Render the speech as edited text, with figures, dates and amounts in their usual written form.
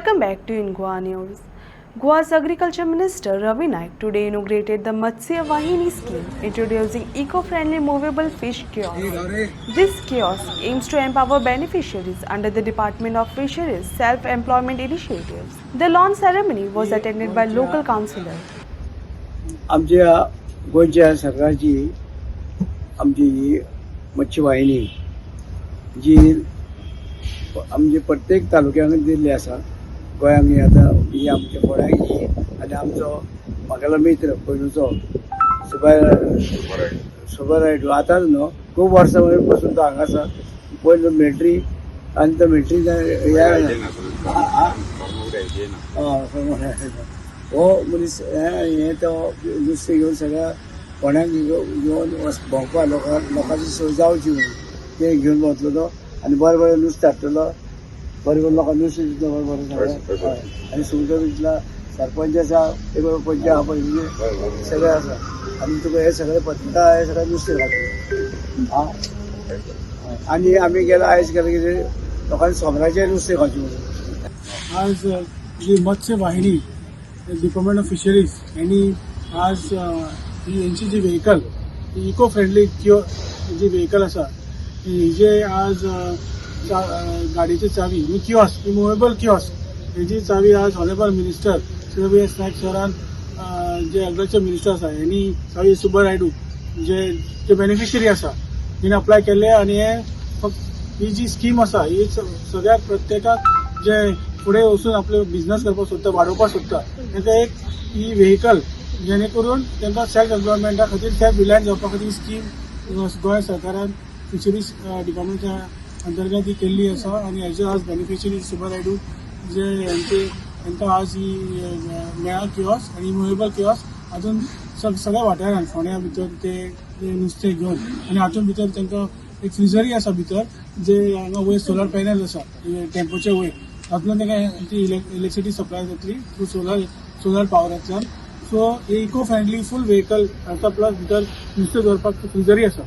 Welcome back to In Goa News. Goa's Agriculture Minister Ravi Naik today inaugurated the Matsya Vahini scheme, introducing eco-friendly movable fish kiosk. This kiosk aims to empower beneficiaries under the Department of Fisheries self-employment initiatives. The launch ceremony was attended by local councillors. आमच्या गोंयच्या सरकारची आमची मत्स्य वाहिनी जी आमचे प्रत्येक तालुक्यांक दिल्ली आसा. गोंयांक ही आतां ही आमच्या फोंड्याक ही आनी आमचो म्हागेलो मित्र पयलुचो सुबरायडू आतांच न्हू खूब वर्सां पासून तो हांगा आसा. पयलो मिलिटरी आनी तो मिलिटरी हो मनीस हे तो नुस्तें घेवन सगळ्या फोंड्याक घेवन भोंवपा लोकांची सोय जावची म्हणून ते घेवन वतलो तो आनी बरें बरें नुस्तें हाडटलो. बरें बरें लोकांक नुस्तें दितलो बरें बरें सगळें. आनी सुंगटो दितला सरपंच आसा एक पंच आहा पळय म्हणजे सगळें आसा आनी तुका हे सगळें पत्रिका हे सगळें नुस्तें घालता. आनी आमी गेला आयज गेले कितें लोकांनी सोमराचें नुस्तें खावचें म्हणून. आज जी मत्स्य वाहिनी डिपार्टमेंट ऑफ फिशरीज यांनी आज यांची जी व्हेकल इको फ्रेंडली जी व्हेकल आसा हिजे आज गाडीची चावी किओस्क मुवेबल किओस्क हेची चावी आज ऑनरेबल मिनिस्टर श्री रवी नायक सरान जे एग्रीकल्चर मिनिस्टर आसा यांनी चावी सुबरायडू जे बेनिफिशरी आसा हिने अप्लाय केले आनी हे फक्त ही जी स्कीम आसा ही सगळ्याक प्रत्येकाक जे फुडें वचून आपले बिझनेस करपाक सोदता वाडोवपाक सोदता तांकां एक ही व्हेकल जेणे करून तांकां सेल्फ एम्प्लॉयमेंटा खातीर सेल्फ रिलायंट जावपा खातीर स्कीम गोंय सरकारान फिशरीज डिपार्टमेंटाच्या अंतर्गत ही केल्ली आसा आनी हेजे आज बेनिफिशरी सुबरायडू जे तांकां आज ही मेळ्ळा किओस्क आनी मुवेबल किओस्क हातून सगळ्या वाठारांत फोंड्या भितर ते नुस्तें घेवन आनी हातून भितर तांकां एक फ्रिजरय आसा भितर जे हांगा वयर सोलर पॅनल आसा टेम्पोचे वयर हातूंतल्यान तांकां ती इलेक्ट्रिसिटी सप्लाय जातली थ्रू सोलर पावरांतल्यान. So eco friendly fuel vehicle आसा प्लस भितर नुस्तें दवरपाक फ्रिजरय आसा.